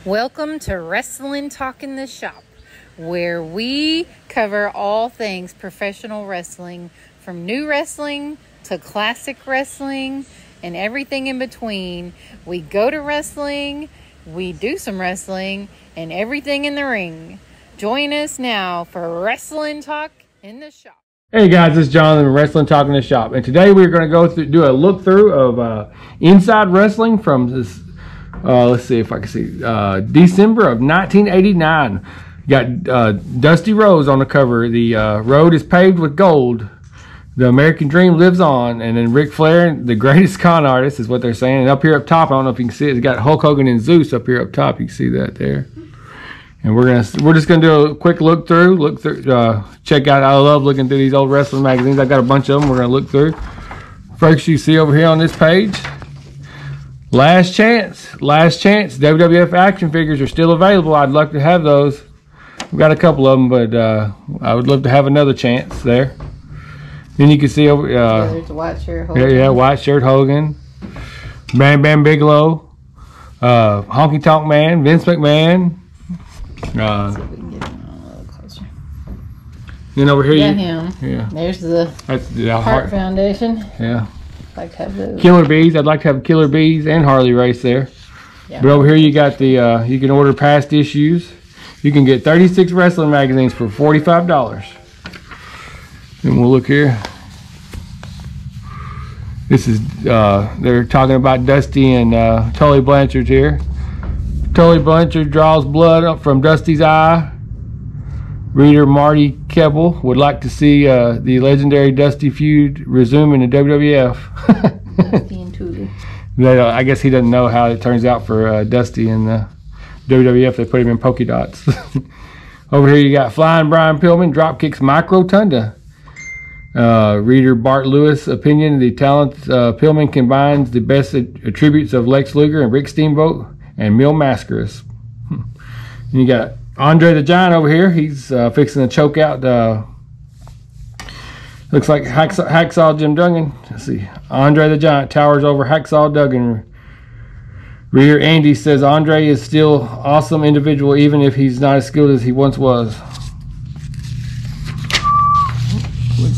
Welcome to Wrestling Talk in the Shop, where we cover all things professional wrestling, from new wrestling to classic wrestling and everything in between. We go to wrestling, we do some wrestling, and everything in the ring. Join us now for Wrestling Talk in the Shop. Hey guys, this is Jonathan from Wrestling Talk in the Shop, and today we're going to go through, do a look through of Inside Wrestling from this. Let's see if I can see. December of 1989. Got Dusty Rhodes on the cover. The road is paved with gold. The American Dream lives on. And then Ric Flair, the greatest con artist, is what they're saying. And up here up top, I don't know if you can see it. It's got Hulk Hogan and Zeus up here up top. You can see that there. And we're just gonna do a quick look through. Check out. I love looking through these old wrestling magazines. I've got a bunch of them. We're gonna look through. First, you see over here on this page. Last chance. WWF action figures are still available. I'd like to have those. We've got a couple of them, but I would love to have another chance there. Then you can see over. There's a white shirt Hogan. Yeah, white shirt Hogan. Bam Bam Bigelow. Honky Tonk Man. Vince McMahon. See if we can get him a little closer. Then over here, him. Yeah. There's the Heart Foundation. Yeah. I'd like to have those. Killer Bees. I'd like to have Killer Bees and Harley Race there. Yeah. But over here you got the, you can order past issues. You can get 36 wrestling magazines for $45. And we'll look here. This is, they're talking about Dusty and Tully Blanchard here. Tully Blanchard draws blood up from Dusty's eye. Reader Marty Keppel would like to see the legendary Dusty feud resume in the WWF. Dusty and Tully. I guess he doesn't know how it turns out for Dusty in the WWF. They put him in polka dots. Over here you got Flying Brian Pillman dropkicks Mike Rotunda. Reader Bart Lewis opinion: the talent Pillman combines the best attributes of Lex Luger and Rick Steamboat and Mil Mascaras. And you got Andre the Giant over here. He's fixing to choke out. Looks like Hacksaw Jim Duggan. Let's see. Andre the Giant towers over Hacksaw Duggan. Reader Andy says Andre is still an awesome individual, even if he's not as skilled as he once was.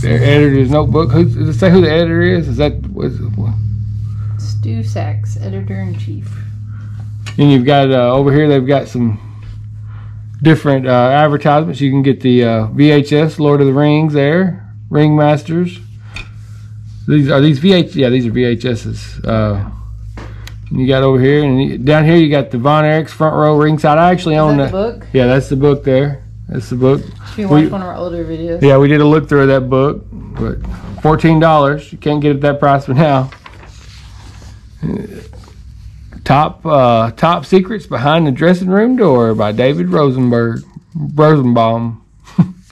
Their editor's notebook. Does it say who the editor is? Is that Stu Sachs, editor-in-chief. And you've got over here. They've got some different advertisements. You can get the VHS Lord of the Rings there. Ringmasters. These are VHSs. You got over here, and down here you got the Von Erichs front row ringside. I actually own that. The book? Yeah, that's the book there. That's the book. You watched one of our older videos. Yeah, we did a look through of that book, but $14. You can't get it at that price for now. Top Secrets Behind the Dressing Room Door by David Rosenbaum.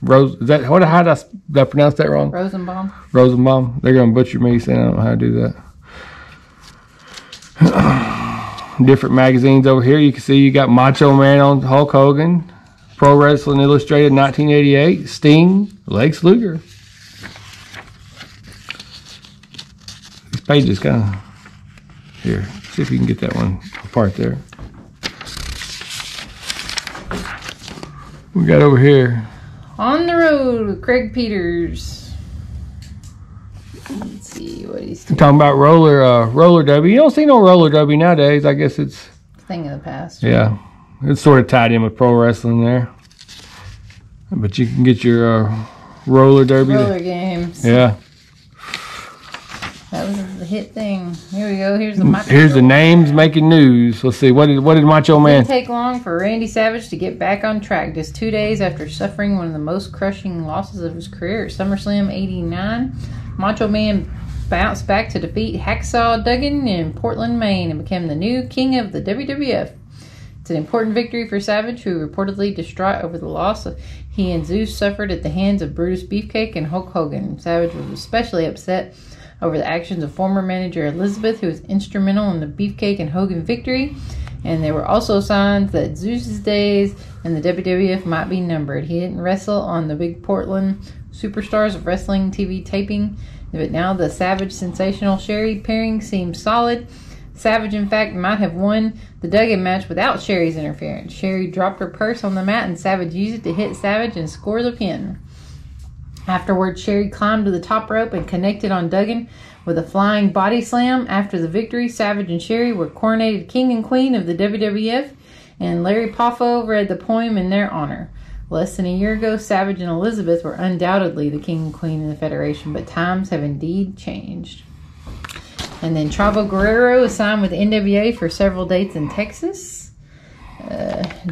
Is that what? How did I pronounce that wrong? Rosenbaum. They're gonna butcher me saying I don't know how to do that. Different magazines over here. You can see you got Macho Man on Hulk Hogan, Pro Wrestling Illustrated 1988, Sting, Lex Luger. This page is kind of here. See if you can get that one apart there. We got over here. On the Road with Craig Peters. Let's see what he's doing. Talking about roller derby. You don't see no roller derby nowadays. I guess it's thing of the past. Yeah, it's sort of tied in with pro wrestling there. But you can get your roller derby. Roller games. Yeah. That was the hit thing. Here we go. Here's the Macho. Here's the names making news. Let's see. What did Macho Man? It didn't take long for Randy Savage to get back on track. Just 2 days after suffering one of the most crushing losses of his career at SummerSlam '89, Macho Man bounced back to defeat Hacksaw Duggan in Portland, Maine, and became the new king of the WWF. It's an important victory for Savage, who reportedly distraught over the loss he and Zeus suffered at the hands of Brutus Beefcake and Hulk Hogan. Savage was especially upset over the actions of former manager Elizabeth, who was instrumental in the Beefcake and Hogan victory. And there were also signs that Zeus's days in the WWF might be numbered. He didn't wrestle on the big Portland Superstars of Wrestling TV taping, but now the Savage Sensational Sherry pairing seems solid. Savage, in fact, might have won the Duggan match without Sherry's interference. Sherry dropped her purse on the mat and Savage used it to hit Savage and score the pin. Afterwards, Sherry climbed to the top rope and connected on Duggan with a flying body slam. After the victory, Savage and Sherry were coronated king and queen of the WWF, and Larry Poffo read the poem in their honor. Less than a year ago, Savage and Elizabeth were undoubtedly the king and queen of the Federation, but times have indeed changed. And then Chavo Guerrero is signed with the NWA for several dates in Texas.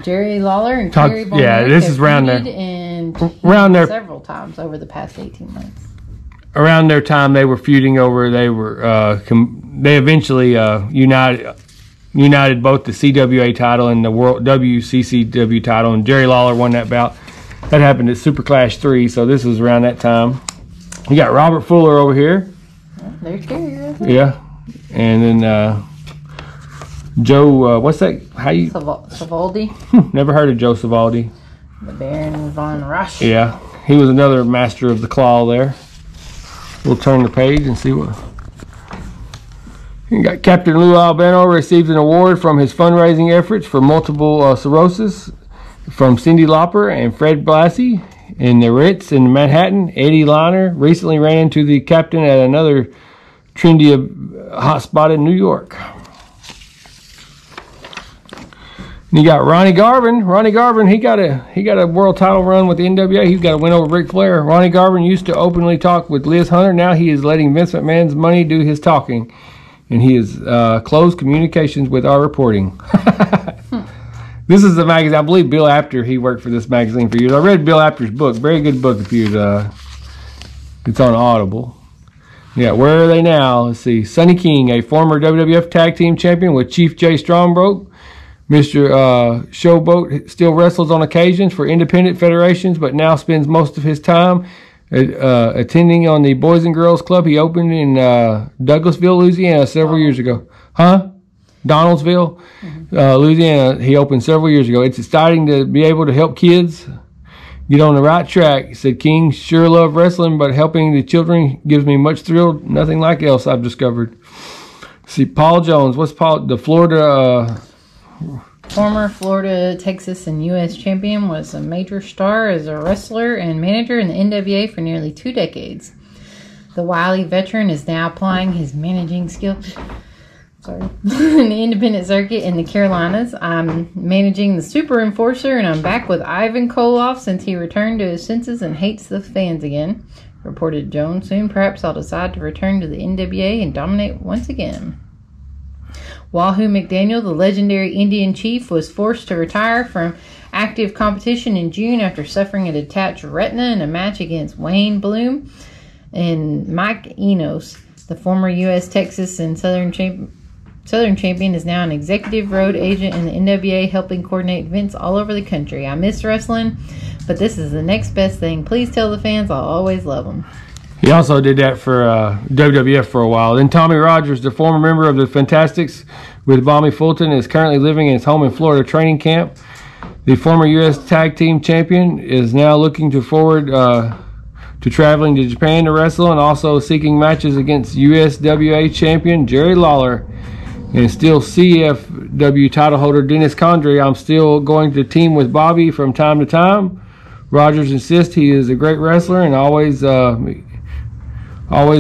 Jerry Lawler and Kerry Von yeah, Erich this have is around there. And Around there. several times over the past 18 months. Around their time, they were feuding over. They were they eventually united both the CWA title and the World WCCW title, and Jerry Lawler won that bout. That happened at Super Clash 3, so this was around that time. You got Robert Fuller over here. There's Kerry right there. Yeah, and then Joe. What's that? How you? Savaldi, Never heard of Joe Savaldi. the Baron von Rasch. Yeah, he was another master of the claw there. We'll turn the page and see what. You got Captain Lou Albano received an award from his fundraising efforts for multiple sclerosis from Cyndi Lauper and Fred Blassie in the Ritz in Manhattan. Eddie Liner recently ran into the captain at another trendy hotspot in New York. And you got Ronnie Garvin. Ronnie Garvin, he got a world title run with the NWA. He's got a win over Ric Flair. Ronnie Garvin used to openly talk with Liz Hunter. Now he is letting Vince McMahon's money do his talking. And he has closed communications with our reporting. This is the magazine. I believe Bill Apter, he worked for this magazine for years. I read Bill Apter's book. Very good book if you'd, it's on Audible. Yeah, where are they now? Let's see. Sonny King, a former WWF Tag Team Champion with Chief Jay Strongbow. Mr. Showboat still wrestles on occasions for independent federations, but now spends most of his time attending on the Boys and Girls Club he opened in Douglasville, Louisiana several years ago. Donaldsville, Louisiana, he opened several years ago. It's exciting to be able to help kids get on the right track, said King. Sure love wrestling, but helping the children gives me much thrill. Nothing like else I've discovered. See, Paul Jones. What's Paul? The Florida... Former Florida, Texas, and U.S. champion, was a major star as a wrestler and manager in the NWA for nearly 2 decades. The wily veteran is now applying his managing skills in the independent circuit in the Carolinas. I'm managing the Super Enforcer, and I'm back with Ivan Koloff since he returned to his senses and hates the fans again, reported Jones. Soon, perhaps I'll decide to return to the NWA and dominate once again. Wahoo McDaniel, the legendary Indian chief, was forced to retire from active competition in June after suffering a detached retina in a match against Wayne Bloom and Mike Enos. The former U.S., Texas, and Southern champion is now an executive road agent in the NWA, helping coordinate events all over the country. I miss wrestling, but this is the next best thing. Please tell the fans I'll always love them. He also did that for WWF for a while. Then Tommy Rogers, the former member of the Fantastics with Bobby Fulton, is currently living in his home in Florida training camp. The former U.S. Tag Team Champion is now looking forward to traveling to Japan to wrestle and also seeking matches against USWA Champion Jerry Lawler and still CFW title holder Dennis Condrey. I'm still going to team with Bobby from time to time. Rogers insists he is a great wrestler and always the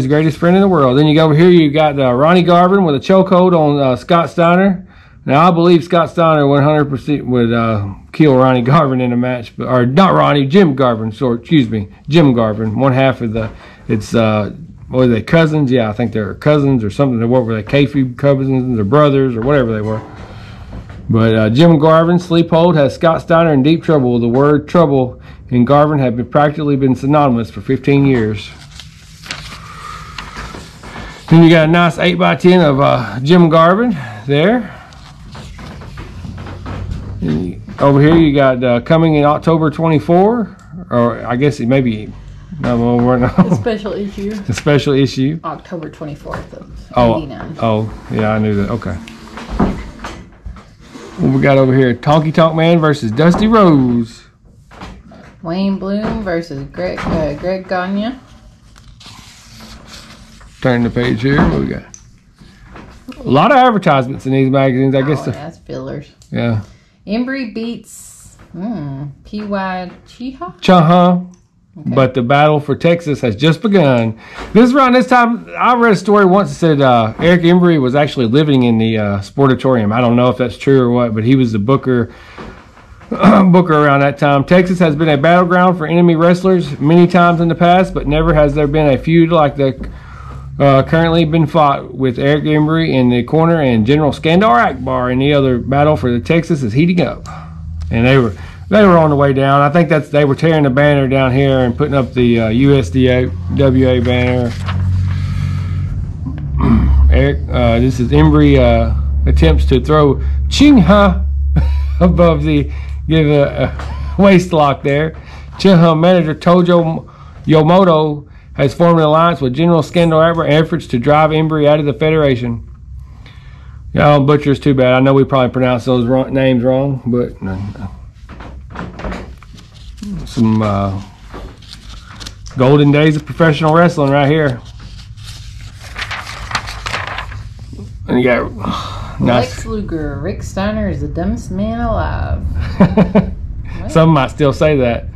greatest friend in the world. Then you go over here, you got Ronnie Garvin with a chokehold on Scott Steiner. Now, I believe Scott Steiner 100% would kill Ronnie Garvin in a match. Or not Ronnie, Jim Garvin. Jim Garvin. One half of it's, what are they, cousins? Yeah, I think they're cousins or something. What were they, kayfabe cousins or brothers or whatever they were. But Jim Garvin's sleephold has Scott Steiner in deep trouble. The word trouble and Garvin have practically been synonymous for 15 years. Then you got a nice 8x10 of Jim Garvin there. And over here you got coming in October 24, or I guess it may be, A special issue. A special issue. October 24th of 89. Oh, yeah, I knew that. Okay. What we got over here? Honky Tonk Man versus Dusty Rhodes. Wayne Bloom versus Greg Gagne. Turn the page here. What we got? A lot of advertisements in these magazines, I guess. That's fillers. Yeah. Embry beats P.Y. Chiha. Chaha. Okay. But the battle for Texas has just begun. This is around this time, I read a story once that said Eric Embry was actually living in the Sportatorium. I don't know if that's true or what, but he was the booker around that time. Texas has been a battleground for enemy wrestlers many times in the past, but never has there been a feud like the currently been fought, with Eric Embry in the corner and General Skandar Akbar in the other. Battle for the Texas is heating up, and they were on the way down. I think they were tearing the banner down here and putting up the USDWA banner. Eric, this is Embry attempts to throw Chingha above give a waist lock there. Chingha manager Tojo Yomoto has formed an alliance with General Skandar Akbar in efforts to drive Embry out of the Federation. Yeah, butcher's too bad. I know we probably pronounced those names wrong, but some golden days of professional wrestling right here. And you got nice. Lex Luger, Rick Steiner is the dumbest man alive. Some might still say that.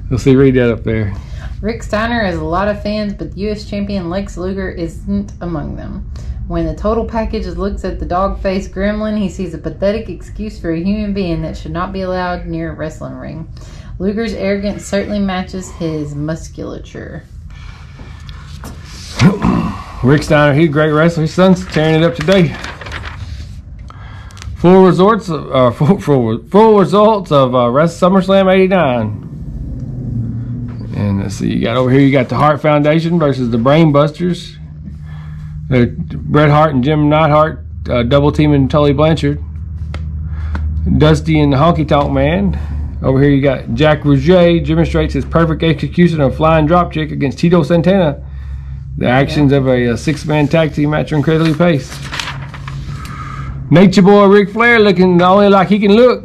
You'll see, read that up there. Rick Steiner has a lot of fans, but the U.S. champion Lex Luger isn't among them. When the total package looks at the dog-faced gremlin, he sees a pathetic excuse for a human being that should not be allowed near a wrestling ring. Luger's arrogance certainly matches his musculature. Rick Steiner, he's a great wrestler. His son's tearing it up today. Full results of SummerSlam '89. And let's see, you got over here, you got the Hart Foundation versus the Brainbusters. Bret Hart and Jim Neidhart double teaming Tully Blanchard. Dusty and the Honky Tonk Man. Over here you got Jack Rouget demonstrates his perfect execution of flying dropkick against Tito Santana. The actions of a six-man tag team match are incredibly paced. Nature Boy Ric Flair looking only like he can look.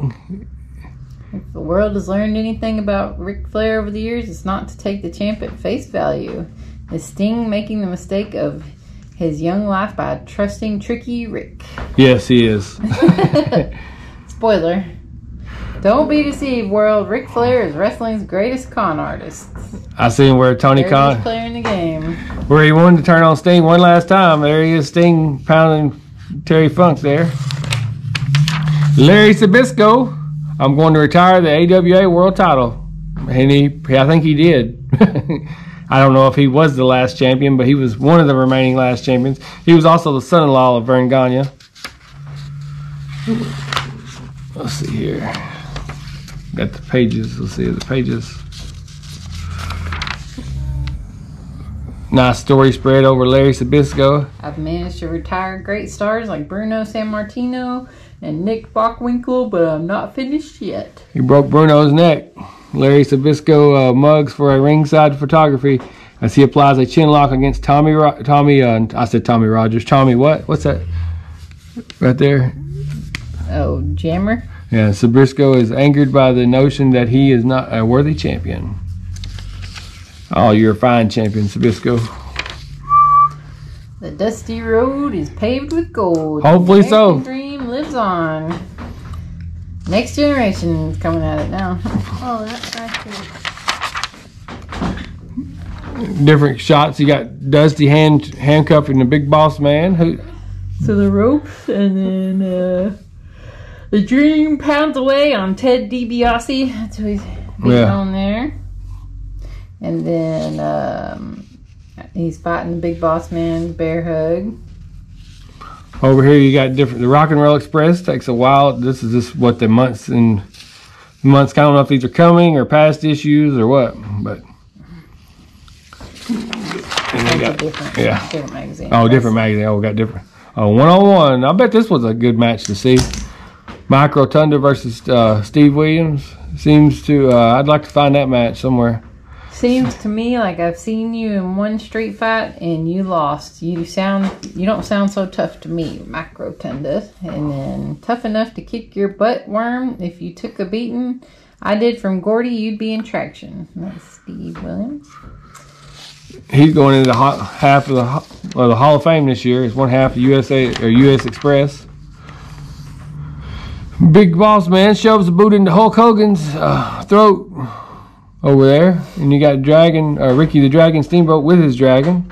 If the world has learned anything about Ric Flair over the years, it's not to take the champ at face value. Is Sting making the mistake of his young life by trusting Tricky Rick? Yes, he is. Spoiler. Don't be deceived, world. Ric Flair is wrestling's greatest con artist. I seen where Tony Khan, player in the game, where he wanted to turn on Sting one last time. There he is, Sting pounding Terry Funk there. Larry Zbyszko, I'm going to retire the AWA World Title, and I think he did. I don't know if he was the last champion, but he was one of the remaining last champions. He was also the son-in-law of Vern Gagne. Let's see here. Got the pages. Let's see the pages. Nice story spread over Larry Zbyszko. I've managed to retire great stars like Bruno Sammartino and Nick Bockwinkel, but I'm not finished yet. He broke Bruno's neck. Larry Zbyszko mugs for a ringside photography as he applies a chin lock against Tommy Rogers. Tommy what? What's that? Right there. Oh, Jammer? Yeah, Zbyszko is angered by the notion that he is not a worthy champion. Oh, you're a fine champion, Zbyszko. The dusty road is paved with gold. Hopefully so. The dream lives on. Next generation is coming at it now. Oh, that's right. Different shots. You got Dusty handcuffing the Big Boss Man. To the ropes, and then the dream pounds away on Ted DiBiase. That's who he's beating on there. And then he's fighting the Big Boss Man, bear hug. Over here you got different. The Rock and Roll Express takes a while. This is just what the months. I don't know if these are coming or past issues or what, but. And they got different magazine. Oh, different magazine. Oh, we got different. Oh, 1-on-1. I bet this was a good match to see. Mike Rotunda versus Steve Williams. Seems to. I'd like to find that match somewhere. Seems to me like I've seen you in one street fight and you lost. You don't sound so tough to me, Mike Rotunda. And then tough enough to kick your butt, Worm. If you took a beating I did from Gordy, you'd be in traction. That's Steve Williams. He's going into the half of the Hall of Fame this year. It's one half of USA or US Express. Big Boss Man shoves the boot into Hulk Hogan's throat over there, and you got Dragon, Ricky the Dragon Steamboat with his dragon.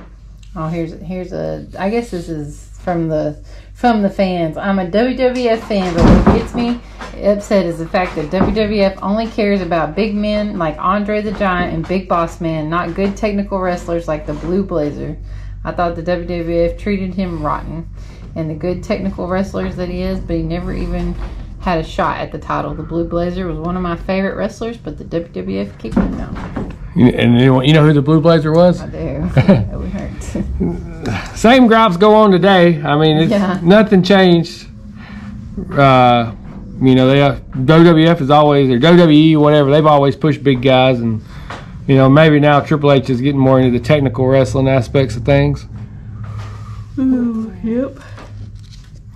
Oh, here's a. I guess this is from the fans. I'm a WWF fan, but what gets me upset is the fact that WWF only cares about big men like Andre the Giant and Big Boss Man, not good technical wrestlers like the Blue Blazer. I thought the WWF treated him rotten, and the good technical wrestlers that he is, but he never even had a shot at the title. The Blue Blazer was one of my favorite wrestlers, but the WWF kicked him out. And you know who the Blue Blazer was? I do. That would hurt. Same gripes go on today. I mean, nothing changed. You know, WWF is always, or WWE, whatever, they've always pushed big guys, and you know, maybe now Triple H is getting more into the technical wrestling aspects of things. Ooh, yep.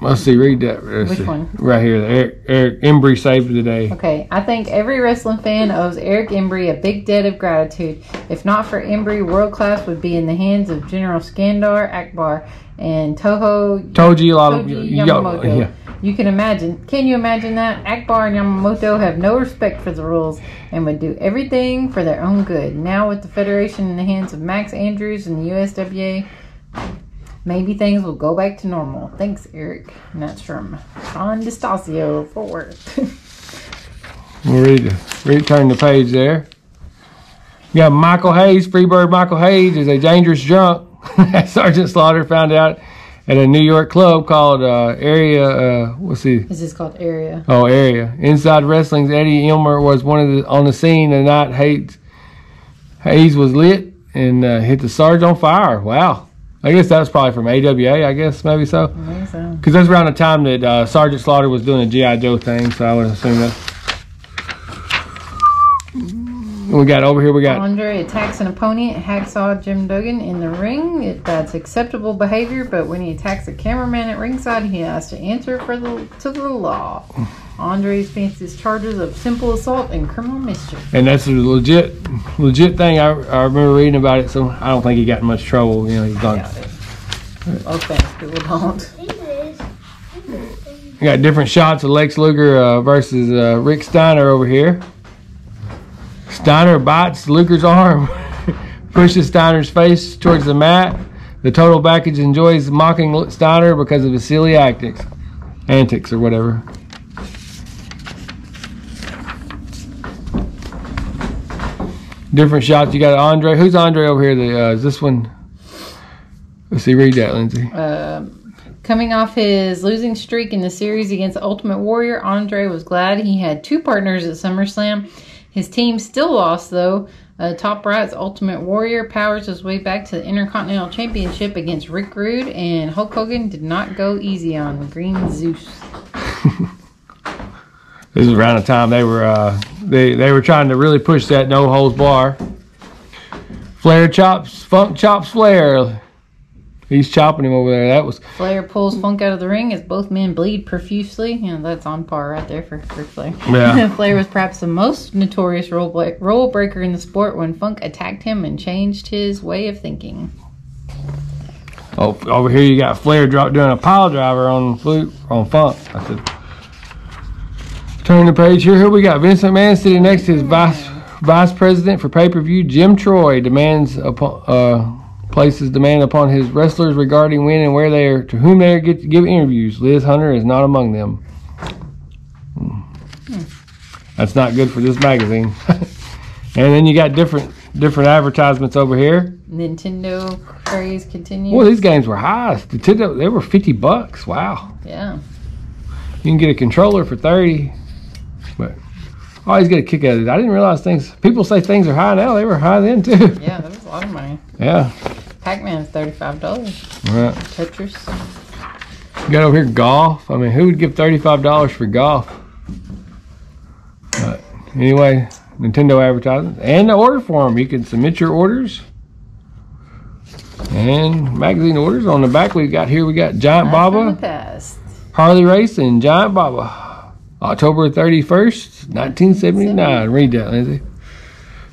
Let's see, read that. Which one? Right here. Eric Embry saved the day. Okay, I think every wrestling fan owes Eric Embry a big debt of gratitude. If not for Embry, world class would be in the hands of General Skandar Akbar and Toji Yamamoto. Yeah. Can you imagine that? Akbar and Yamamoto have no respect for the rules and would do everything for their own good. Now with the Federation in the hands of Max Andrews and the USWA, maybe things will go back to normal. Thanks, Eric. And that's from Ron DeStasio for work. We'll turn the page there. You got Michael Hayes, Freebird Michael Hayes is a dangerous drunk. Sergeant Slaughter found out at a New York club called Area. This is called Area. Oh, Area. Inside Wrestling's Eddie Elmer was on the scene the night Hayes was lit and hit the Sarge on fire. Wow. I guess that was probably from AWA, I guess, maybe so. Maybe so. Because that's around the time that Sergeant Slaughter was doing a G.I. Joe thing, so I would assume that. We got Andre attacks an opponent, Hacksaw Jim Duggan in the ring. That's acceptable behavior, but when he attacks a cameraman at ringside, he has to answer to the law. Andre faces charges of simple assault and criminal mischief. And that's a legit thing. I remember reading about it, so I don't think he got in much trouble. You know, he's done. Most fans people don't. We got different shots of Lex Luger versus Rick Steiner over here. Steiner bites Luger's arm, pushes Steiner's face towards the mat. The total package enjoys mocking Steiner because of his silly antics or whatever. Different shots. You got Andre. Who's Andre over here? Is this one? Let's see. Read that, Lindsay. Coming off his losing streak in the series against Ultimate Warrior, Andre was glad he had two partners at SummerSlam. His team still lost, though. Top Right's Ultimate Warrior powers his way back to the Intercontinental Championship against Rick Rude, and Hulk Hogan did not go easy on Green Zeus. This is around the time they were trying to really push that no holds bar. Flair chops, Funk chops Flair. He's chopping him over there. Flair pulls Funk out of the ring as both men bleed profusely. You know, that's on par right there for Flair. Yeah. Flair was perhaps the most notorious rule breaker in the sport when Funk attacked him and changed his way of thinking. Oh, over here you got Flair doing a pile driver on Funk. I said, turn the page here. Here we got Vince McMahon sitting next to his vice president for pay-per-view. Jim Troy places demand upon his wrestlers regarding when and where to whom they get to give interviews. Liz Hunter is not among them. That's not good for this magazine. And then you got different advertisements over here. Nintendo craze continues. Well, these games were high. Nintendo, they were $50. Wow. Yeah. You can get a controller for $30. But I always get a kick out of it. I didn't realize people say things are high now. They were high then too. Yeah, that was a lot of money. Yeah. Pac-Man's $35. Right. Tetris. You got over here golf. I mean, who would give $35 for golf? But anyway, Nintendo advertising and the order form. You can submit your orders and magazine orders. On the back we got Giant Baba, Harley Race, and Giant Baba. October 31st, 1979. Read that, Lindsay.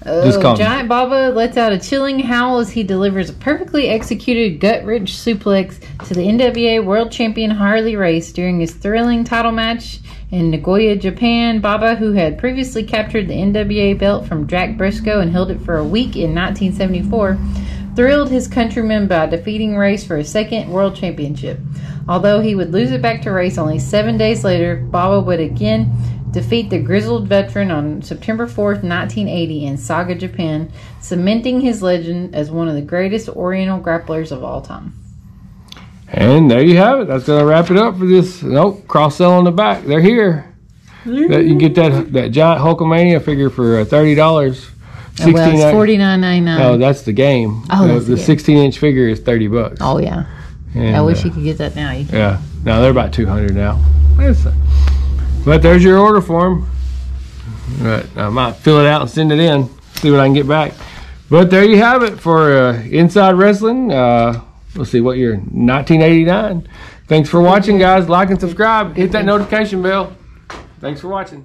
Just call me. Giant Baba lets out a chilling howl as he delivers a perfectly executed gut-wrench suplex to the NWA World Champion Harley Race during his thrilling title match in Nagoya, Japan. Baba, who had previously captured the NWA belt from Jack Briscoe and held it for a week in 1974, thrilled his countrymen by defeating Race for his second world championship. Although he would lose it back to Race only 7 days later, Baba would again defeat the grizzled veteran on September 4th, 1980 in Saga, Japan, cementing his legend as one of the greatest Oriental grapplers of all time. And there you have it. That's going to wrap it up for this. Nope, cross-sell on the back. They're here. You can get that giant Hulkamania figure for $30. Well, it's $49.99. Oh, that's the game. Oh, that's the 16-inch figure is $30. Oh, yeah. And, I wish you could get that now. Yeah. No, they're about $200 now. But there's your order form. But I might fill it out and send it in. See what I can get back. But there you have it for Inside Wrestling. Let's see, what year? 1989. Thanks for watching, guys. Like and subscribe. Hit that notification bell. Thanks for watching.